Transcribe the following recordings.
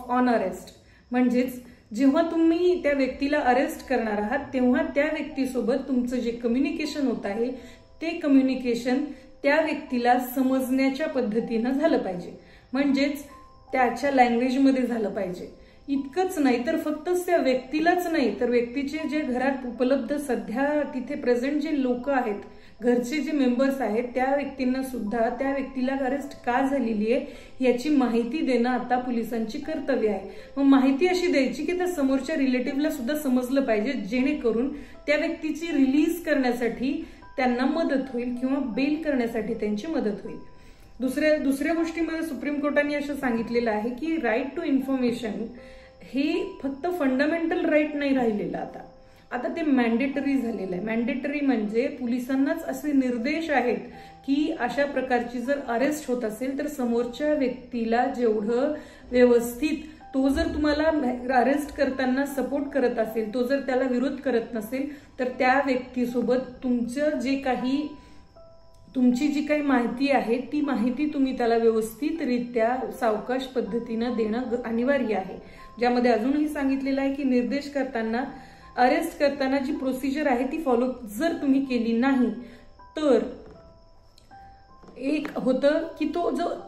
On arrest. म्हणजेच जेव्हा तुम्ही त्या व्यक्तीला अरेस्ट करणार आहात तेव्हा त्या व्यक्तीसोबत तुमचं जे कम्युनिकेशन होत आहे ते कम्युनिकेशन त्या व्यक्तीला समजण्याच्या पद्धतीनं झालं पाहिजे. म्हणजेच त्याच्या लँग्वेजमध्ये झालं पाहिजे. इतकंच नाही तर फक्तच त्या व्यक्तीलाच नाही तर व्यक्तीचे जे घरात उपलब्ध सध्या तिथे प्रेझेंट जे लोक आहेत, घरचे जे मेंबर्स आहेत, त्या व्यक्तींना सुद्धा त्या व्यक्तीला अरेस्ट का झालेली आहे याची माहिती देणं आता पोलिसांची कर्तव्य आहे. मग माहिती अशी द्यायची की त्या समोरच्या रिलेटिव्हला सुद्धा समजलं पाहिजे, जेणेकरून त्या व्यक्तीची रिलीज करण्यासाठी त्यांना मदत होईल किंवा बेल करण्यासाठी त्यांची मदत होईल. दुसऱ्या गोष्टीमध्ये सुप्रीम कोर्टाने असं सांगितलेलं आहे की राईट टू इन्फॉर्मेशन हे फक्त फंडामेंटल राईट नाही राहिलेलं, आता ते मॅन्डेटरी झालेलं आहे. मॅन्डेटरी म्हणजे पोलिसांनाच असे निर्देश आहेत की अशा प्रकारची जर अरेस्ट होत असेल तर समोरच्या व्यक्तीला जेवढं व्यवस्थित तो जर तुम्हाला अरेस्ट करताना सपोर्ट करत असेल, तो जर त्याला विरोध करत नसेल तर त्या व्यक्तीसोबत तुमची जी काही माहिती आहे ती माहिती तुम्ही त्याला व्यवस्थितरित्या सावकाश पद्धतीनं देणं अनिवार्य आहे. ज्यामध्ये अजूनही सांगितलेलं आहे की निर्देश करताना, अरेस्ट करताना जी प्रोसिजर आहे ती फॉलो जर तुम्ही केली नाही तर एक होतं की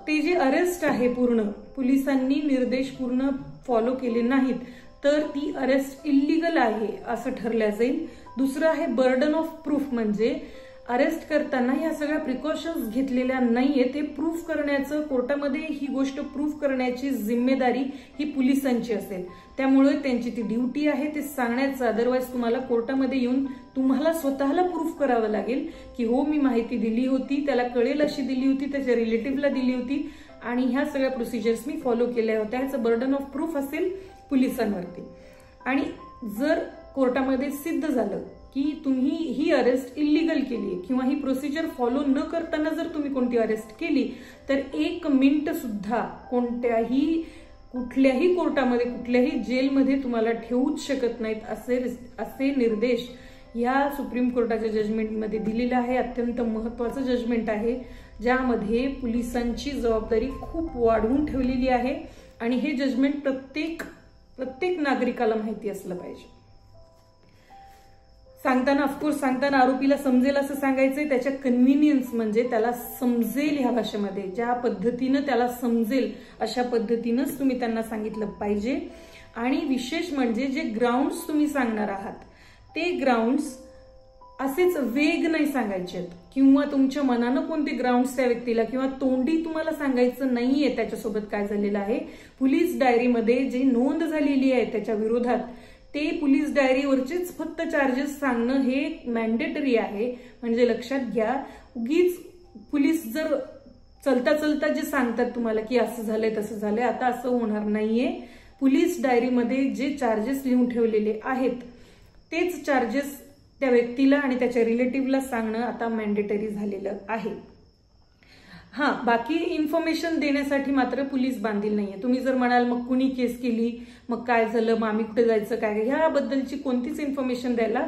ते जे अरेस्ट आहे पूर्ण पोलिसांनी निर्देश पूर्ण फॉलो केले नाहीत तर ती अरेस्ट इल्लीगल आहे असं ठरलं जाईल. दुसरं आहे बर्डन ऑफ प्रूफ, म्हणजे अरेस्ट करताना या सगळ्या प्रिकॉशन्स घेतलेल्या नाहीये, ते प्रूफ करण्याचं, कोर्टामध्ये ही गोष्ट प्रूफ करण्याची जिम्मेदारी ही पोलिसांची असेल. त्यामुळे त्यांची ती ड्युटी आहे ते सांगण्याचं. अदरवाईज तुम्हाला कोर्टामध्ये येऊन तुम्हाला स्वतःला प्रूफ करावं लागेल की हो मी माहिती दिली होती, त्याला कळेल अशी दिली होती, त्याच्या रिलेटिव्हला दिली होती आणि ह्या सगळ्या प्रोसिजर्स मी फॉलो केल्या होत्या. ह्याचं बर्डन ऑफ प्रूफ असेल पोलिसांवरती. आणि जर कोर्टामध्ये सिद्ध झालं की तुम्ही ही अरेस्ट इल्लीगल केली किंवा ही प्रोसिजर फॉलो न करताना जर तुम्ही कोणती अरेस्ट केली तर 1 मिनिट सुद्धा कुठल्याही कोर्टामध्ये, कुठल्याही जेलमध्ये तुम्हाला ठेवूच शकत नाहीत असे निर्देश या सुप्रीम कोर्टाच्या जजमेंटमध्ये दिलेला आहे. अत्यंत महत्वाचं जजमेंट आहे ज्यामध्ये पोलिसांची जबाबदारी खूप वाढवून ठेवलेली आहे आणि हे जजमेंट प्रत्येक नागरिकाला माहिती असलं पाहिजे. सांगताना आरोपीला समजेल असं सांगायचंय, त्याच्या कन्व्हिनियन्स म्हणजे त्याला समजेल ह्या भाषेमध्ये, ज्या पद्धतीनं त्याला समजेल अशा पद्धतीनंच तुम्ही त्यांना सांगितलं पाहिजे. आणि विशेष म्हणजे जे ग्राउंड्स तुम्ही सांगणार आहात ते ग्राउंड्स असेच वेग नाही सांगायचे किंवा तुमच्या मनानं कोणते ग्राउंड्स त्या व्यक्तीला किंवा तोंडी तुम्हाला सांगायचं नाहीये त्याच्यासोबत काय झालेलं आहे. पोलीस डायरीमध्ये जी नोंद झालेली आहे त्याच्या विरोधात ते पोलीस डायरीवरचेच फक्त चार्जेस सांगणं हे मॅन्डेटरी आहे. म्हणजे लक्षात घ्या, उगीच पोलीस जर चलता जे सांगतात तुम्हाला की असं झालंय तसं झालंय, आता असं होणार नाहीये. पोलीस डायरीमध्ये जे चार्जेस लिहून ठेवलेले आहेत तेच चार्जेस त्या व्यक्तीला आणि त्याच्या रिलेटिव्हला सांगणं आता मॅन्डेटरी झालेलं आहे. बाकी इन्फॉर्मेशन देण्यासाठी मात्र पोलीस बांधील नाहीये. तुम्ही जर म्हणाल मग कुणी केस केली, मग काय झालं, मग आम्ही कुठे जायचं, काय, ह्याबद्दलची कोणतीच इन्फॉर्मेशन द्यायला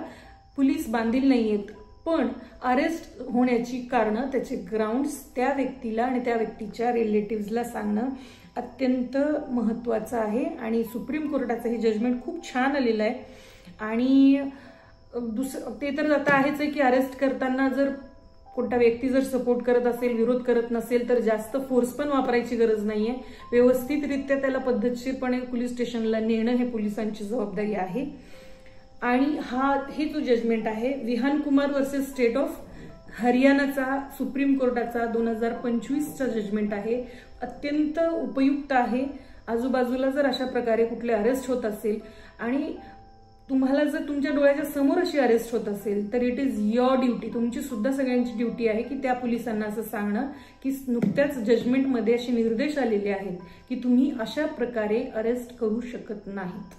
पोलीस बांधील नाहीयेत. पण अरेस्ट होण्याची कारणं, त्याचे ग्राउंड्स त्या व्यक्तीला आणि त्या व्यक्तीच्या रिलेटिव्हला सांगणं अत्यंत महत्वाचं आहे. आणि सुप्रीम कोर्टाचं हे जजमेंट खूप छान आलेलं आहे. आणि ते तर आता आहेच आहे की अरेस्ट करताना जर कोणता व्यक्ती जर सपोर्ट करत असेल, विरोध करत नसेल तर जास्त फोर्स पण वापरायची गरज नाहीये. व्यवस्थितरित्या त्याला पद्धतशीरपणे पोलीस स्टेशनला नेणं हे पोलिसांची जबाबदारी आहे. आणि हे जो जजमेंट आहे Vihan Kumar versus state of हरियाणाचा सुप्रीम कोर्टाचा 2025चा जजमेंट आहे. अत्यंत उपयुक्त आहे. आजूबाजूला जर अशा प्रकारे कुठले अरेस्ट होत असेल आणि तुम्हाला जर तुमच्या डोळ्याच्या समोर अशी अरेस्ट होत असेल तर इट इज युअर ड्युटी, तुमची सुद्धा सगळ्यांची ड्युटी आहे की त्या पोलिसांना असं सांगणं की नुकत्याच जजमेंटमध्ये असे निर्देश आलेले आहेत की तुम्ही अशा प्रकारे अरेस्ट करू शकत नाहीत.